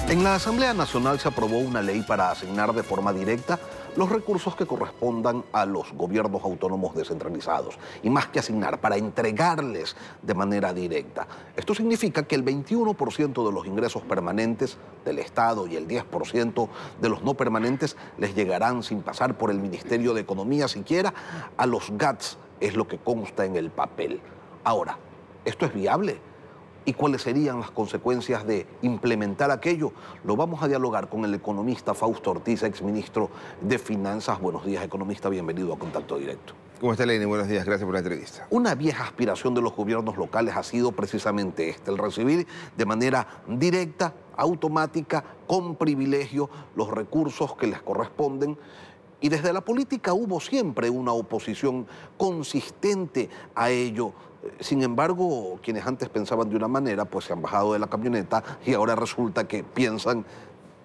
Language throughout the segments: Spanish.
En la Asamblea Nacional se aprobó una ley para asignar de forma directa los recursos que correspondan a los gobiernos autónomos descentralizados. Y más que asignar, para entregarles de manera directa. Esto significa que el 21% de los ingresos permanentes del Estado y el 10% de los no permanentes les llegarán sin pasar por el Ministerio de Economía siquiera a los GATS, es lo que consta en el papel. Ahora, ¿esto es viable? ¿Y cuáles serían las consecuencias de implementar aquello? Lo vamos a dialogar con el economista Fausto Ortiz, exministro de Finanzas. Buenos días, economista, bienvenido a Contacto Directo. ¿Cómo está, Lenin? Buenos días, gracias por la entrevista. Una vieja aspiración de los gobiernos locales ha sido precisamente el recibir de manera directa, automática, con privilegio, los recursos que les corresponden. Y desde la política hubo siempre una oposición consistente a ello. Sin embargo, quienes antes pensaban de una manera, pues se han bajado de la camioneta y ahora resulta que piensan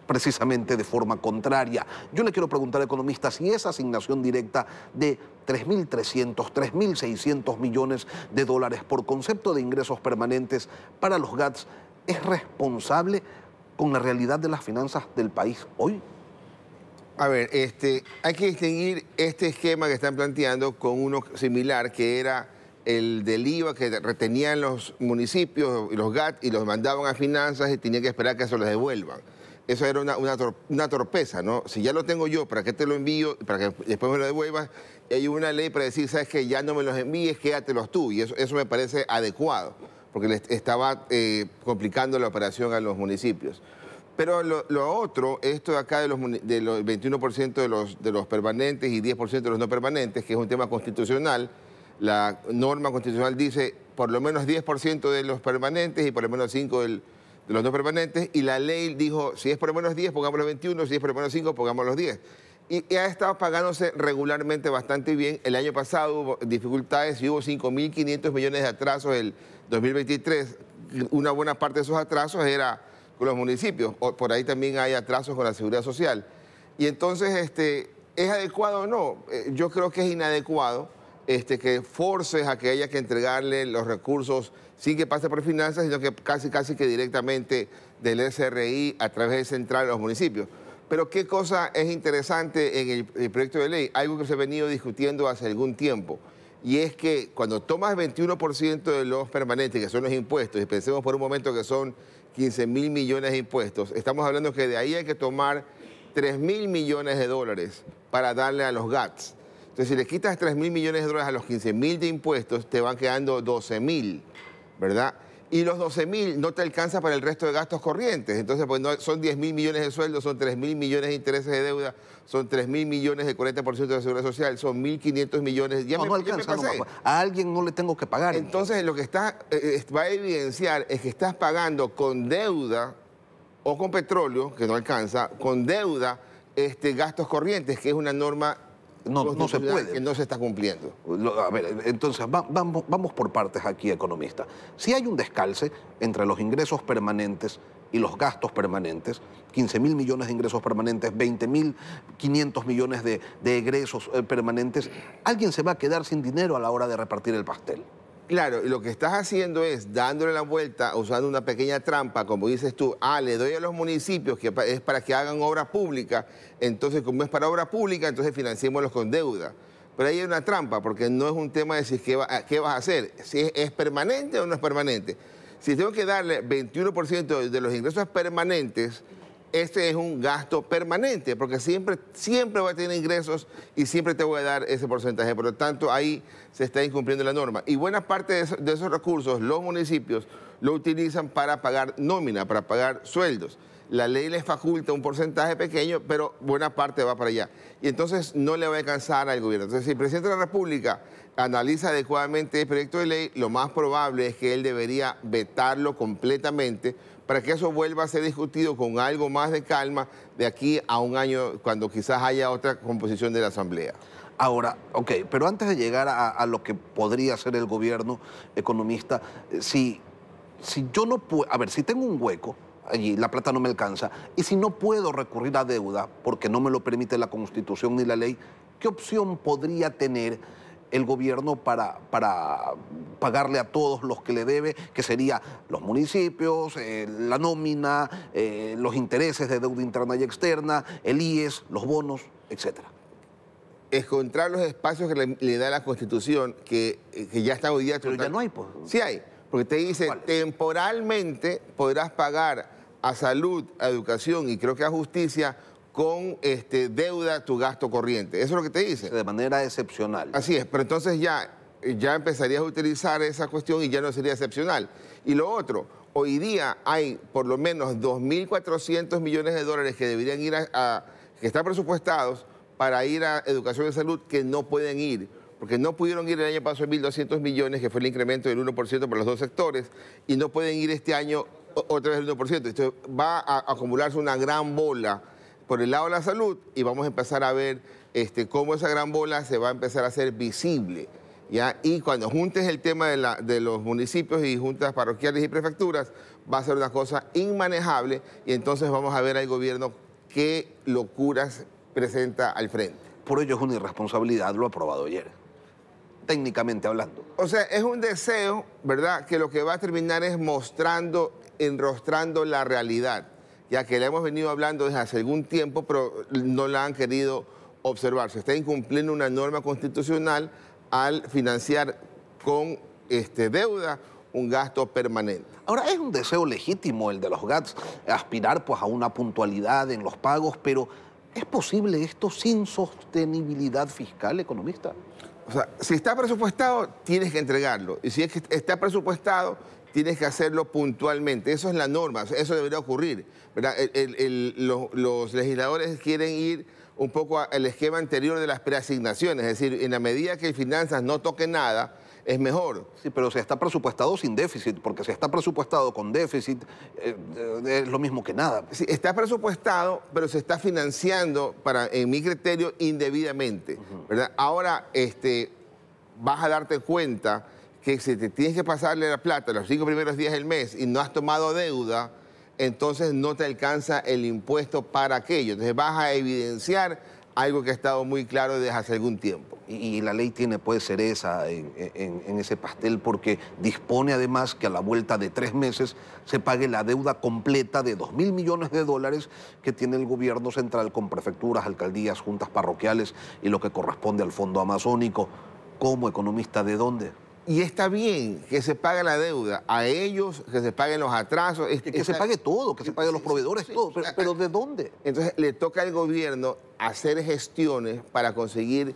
precisamente de forma contraria. Yo le quiero preguntar, economista, si esa asignación directa de 3.300, 3.600 millones de dólares por concepto de ingresos permanentes para los GATS es responsable con la realidad de las finanzas del país hoy. A ver, hay que distinguir este esquema que están planteando con uno similar, que era el del IVA que retenían los municipios y los GAT y los mandaban a finanzas y tenían que esperar que se los devuelvan. Eso era una torpeza, ¿no? Si ya lo tengo yo, ¿para qué te lo envío? Para que después me lo devuelvas. Y hay una ley para decir, ¿sabes qué? Ya no me los envíes, quédatelos tú. Y eso me parece adecuado, porque le estaba complicando la operación a los municipios. Pero lo otro, esto de acá de los 21% de los permanentes y 10% de los no permanentes, que es un tema constitucional. La norma constitucional dice por lo menos 10% de los permanentes y por lo menos 5% de los no permanentes. Y la ley dijo, si es por lo menos 10, pongamos los 21, si es por lo menos 5, pongamos los 10. Y ha estado pagándose regularmente bastante bien. El año pasado hubo dificultades y hubo 5.500 millones de atrasos el 2023. Una buena parte de esos atrasos era con los municipios. Por ahí también hay atrasos con la seguridad social. Y entonces, ¿es adecuado o no? Yo creo que es inadecuado. Que forces a que haya que entregarle los recursos sin que pase por finanzas, sino que casi que directamente del SRI a través de central a los municipios. Pero ¿qué cosa es interesante en el proyecto de ley? Algo que se ha venido discutiendo hace algún tiempo, y es que cuando tomas 21% de los permanentes, que son los impuestos, y pensemos por un momento que son 15.000 millones de impuestos, estamos hablando que de ahí hay que tomar 3.000 millones de dólares para darle a los GATS. Entonces, si le quitas 3.000 millones de dólares a los 15.000 de impuestos, te van quedando 12.000, ¿verdad? Y los 12.000 no te alcanza para el resto de gastos corrientes. Entonces, pues no, son 10.000 millones de sueldos, son 3.000 millones de intereses de deuda, son 3.000 millones de 40% de la seguridad social, son 1.500 millones. No alcanza, a alguien no le tengo que pagar. Entonces, lo que va a evidenciar es que estás pagando con deuda o con petróleo, que no alcanza, con deuda gastos corrientes, que es una norma no se puede. Que no se está cumpliendo. A ver, entonces, vamos por partes aquí, economista. Si hay un descalce entre los ingresos permanentes y los gastos permanentes, 15.000 millones de ingresos permanentes, 20.500 millones de egresos permanentes, alguien se va a quedar sin dinero a la hora de repartir el pastel. Claro, y lo que estás haciendo es dándole la vuelta, usando una pequeña trampa, como dices tú, le doy a los municipios, que es para que hagan obra pública, entonces como es para obra pública, entonces financiémoslos con deuda. Pero ahí hay una trampa, porque no es un tema de decir qué vas a hacer, si es permanente o no es permanente. Si tengo que darle 21% de los ingresos permanentes, este es un gasto permanente, porque siempre voy a tener ingresos y siempre te voy a dar ese porcentaje. Por lo tanto, ahí se está incumpliendo la norma. Y buena parte de esos recursos, los municipios lo utilizan para pagar nómina, para pagar sueldos. La ley les faculta un porcentaje pequeño, pero buena parte va para allá. Y entonces no le va a alcanzar al gobierno. Entonces, si el presidente de la República analiza adecuadamente el proyecto de ley, lo más probable es que él debería vetarlo completamente para que eso vuelva a ser discutido con algo más de calma de aquí a un año, cuando quizás haya otra composición de la Asamblea. Ahora, ok, pero antes de llegar a lo que podría ser el gobierno, economista, si yo no puedo, a ver, si tengo un hueco allí, la plata no me alcanza, y si no puedo recurrir a deuda, porque no me lo permite la Constitución ni la ley, ¿qué opción podría tener el gobierno para pagarle a todos los que le debe, que sería los municipios, la nómina, los intereses de deuda interna y externa, el IES, los bonos, etcétera. Encontrar los espacios que le da la Constitución, que ya están hoy día... Pero ya no hay, pues. Sí hay, porque te dice, temporalmente podrás pagar a salud, a educación y creo que a justicia con deuda tu gasto corriente. Eso es lo que te dice. De manera excepcional. Así es, pero entonces ya empezarías a utilizar esa cuestión y ya no sería excepcional. Y lo otro, hoy día hay por lo menos 2.400 millones de dólares que deberían ir que están presupuestados para ir a educación y salud que no pueden ir, porque no pudieron ir el año pasado 1.200 millones, que fue el incremento del 1% para los dos sectores, y no pueden ir este año otra vez el 1%. Entonces va a acumularse una gran bola por el lado de la salud y vamos a empezar a ver cómo esa gran bola se va a empezar a hacer visible, ¿ya? Y cuando juntes el tema de los municipios y juntas parroquiales y prefecturas, va a ser una cosa inmanejable y entonces vamos a ver al gobierno qué locuras presenta al frente. Por ello es una irresponsabilidad lo aprobado ayer, técnicamente hablando. O sea, es un deseo, ¿verdad?, que lo que va a terminar es enrostrando la realidad, ya que le hemos venido hablando desde hace algún tiempo, pero no la han querido observar. Se está incumpliendo una norma constitucional al financiar con deuda un gasto permanente. Ahora, es un deseo legítimo el de los GATS, aspirar pues a una puntualidad en los pagos, pero ¿es posible esto sin sostenibilidad fiscal, economista? O sea, si está presupuestado, tienes que entregarlo. Y si es que está presupuestado, tienes que hacerlo puntualmente. Eso es la norma, eso debería ocurrir, ¿verdad? Los legisladores quieren ir un poco al esquema anterior de las preasignaciones, es decir, en la medida que finanzas no toque nada, es mejor. Sí, pero se está presupuestado sin déficit, porque si está presupuestado con déficit, es lo mismo que nada. Sí, está presupuestado, pero se está financiando, en mi criterio, indebidamente, ¿verdad? Ahora, vas a darte cuenta que si te tienes que pasarle la plata los 5 primeros días del mes y no has tomado deuda, entonces no te alcanza el impuesto para aquello. Entonces vas a evidenciar algo que ha estado muy claro desde hace algún tiempo. Y la ley tiene pues cereza en ese pastel porque dispone además que a la vuelta de 3 meses se pague la deuda completa de 2.000 millones de dólares que tiene el gobierno central con prefecturas, alcaldías, juntas parroquiales y lo que corresponde al Fondo Amazónico. ¿Cómo economista de dónde? Y está bien que se pague la deuda, a ellos que se paguen los atrasos. Que se pague todo, que se paguen los proveedores, sí, todo. Pero ¿de dónde? Entonces le toca al gobierno hacer gestiones para conseguir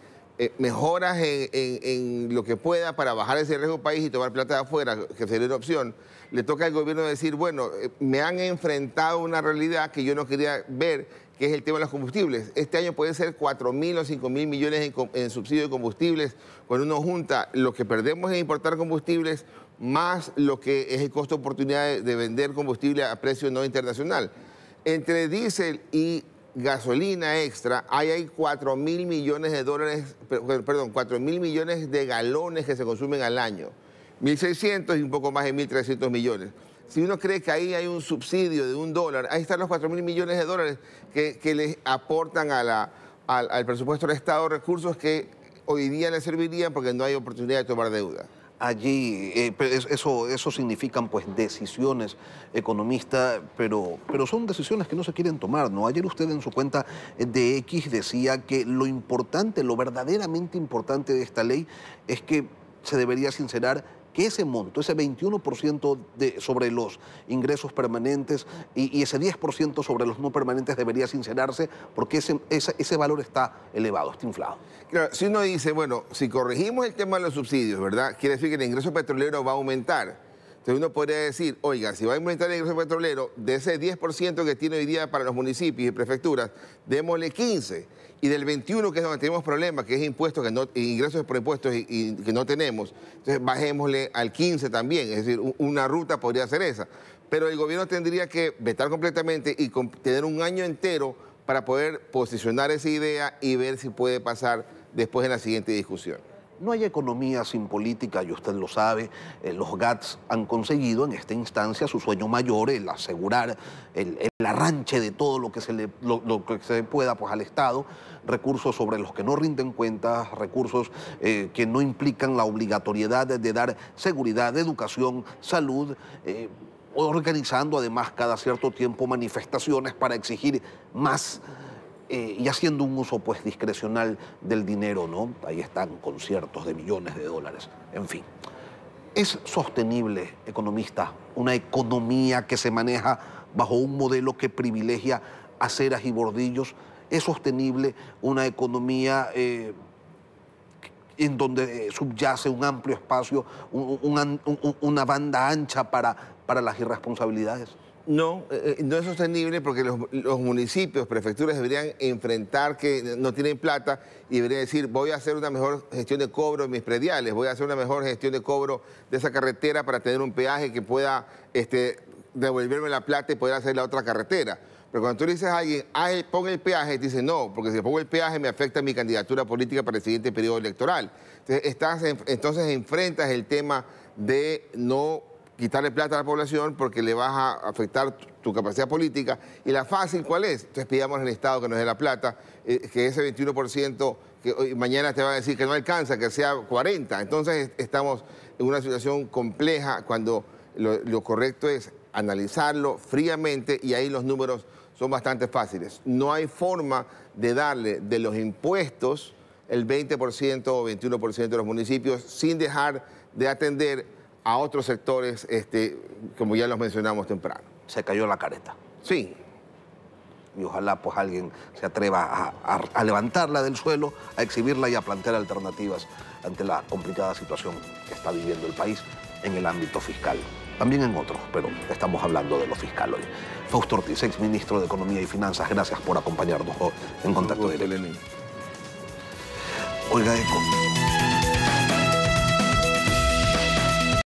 mejoras en lo que pueda para bajar ese riesgo país y tomar plata de afuera, que sería una opción. Le toca al gobierno decir, bueno, me han enfrentado a una realidad que yo no quería ver, que es el tema de los combustibles. Este año puede ser 4.000 o 5.000 millones en subsidio de combustibles. Cuando uno junta lo que perdemos en importar combustibles más lo que es el costo de oportunidad de vender combustible a precio no internacional. Entre diésel y gasolina extra, hay 4.000 millones de dólares, perdón, 4.000 millones de galones que se consumen al año. 1.600 y un poco más de 1.300 millones. Si uno cree que ahí hay un subsidio de $1, ahí están los 4.000 millones de dólares que les aportan al presupuesto del Estado recursos que hoy día les servirían porque no hay oportunidad de tomar deuda. Allí, eso significan pues decisiones economistas, pero son decisiones que no se quieren tomar, ¿no? Ayer usted en su cuenta de X decía que lo importante, lo verdaderamente importante de esta ley es que se debería sincerar que ese monto, ese 21% sobre los ingresos permanentes y ese 10% sobre los no permanentes debería sincerarse porque ese valor está elevado, está inflado. Claro, si uno dice, bueno, si corregimos el tema de los subsidios, ¿verdad? Quiere decir que el ingreso petrolero va a aumentar. Entonces uno podría decir, oiga, si va a aumentar el ingreso petrolero, de ese 10% que tiene hoy día para los municipios y prefecturas, démosle 15%. Y del 21%, que es donde tenemos problemas, que es impuestos, ingresos por impuestos y que no tenemos, entonces bajémosle al 15% también. Es decir, una ruta podría ser esa. Pero el gobierno tendría que vetar completamente y tener un año entero para poder posicionar esa idea y ver si puede pasar después en la siguiente discusión. No hay economía sin política, y usted lo sabe. Los GATS han conseguido en esta instancia su sueño mayor, el asegurar el arranche de todo lo que lo que se pueda pues, al Estado, recursos sobre los que no rinden cuentas, recursos que no implican la obligatoriedad de dar seguridad, educación, salud, organizando además cada cierto tiempo manifestaciones para exigir más y haciendo un uso pues discrecional del dinero, ¿no? Ahí están conciertos de millones de dólares, en fin. ¿Es sostenible, economista, una economía que se maneja bajo un modelo que privilegia aceras y bordillos? ¿Es sostenible una economía en donde subyace un amplio espacio, una banda ancha para las irresponsabilidades? No, no es sostenible porque los municipios, prefecturas deberían enfrentar que no tienen plata y deberían decir, voy a hacer una mejor gestión de cobro de mis prediales, voy a hacer una mejor gestión de cobro de esa carretera para tener un peaje que pueda devolverme la plata y poder hacer la otra carretera. Pero cuando tú le dices a alguien, pon el peaje, te dice no, porque si pongo el peaje me afecta mi candidatura política para el siguiente periodo electoral. Entonces enfrentas el tema de no quitarle plata a la población porque le vas a afectar tu capacidad política. ¿Y la fácil cuál es? Entonces pidamos al Estado que nos dé la plata, que ese 21% que hoy, mañana te va a decir que no alcanza, que sea 40%. Entonces estamos en una situación compleja cuando lo correcto es analizarlo fríamente y ahí los números son bastante fáciles. No hay forma de darle de los impuestos el 20% o 21% de los municipios sin dejar de atender a otros sectores, como ya los mencionamos temprano. Se cayó la careta. Sí. Y ojalá pues alguien se atreva a levantarla del suelo, a exhibirla y a plantear alternativas ante la complicada situación que está viviendo el país en el ámbito fiscal. También en otros, pero estamos hablando de lo fiscal hoy. Fausto Ortiz, exministro de Economía y Finanzas, gracias por acompañarnos en Contacto Directo. Lenin. Oiga, Eco.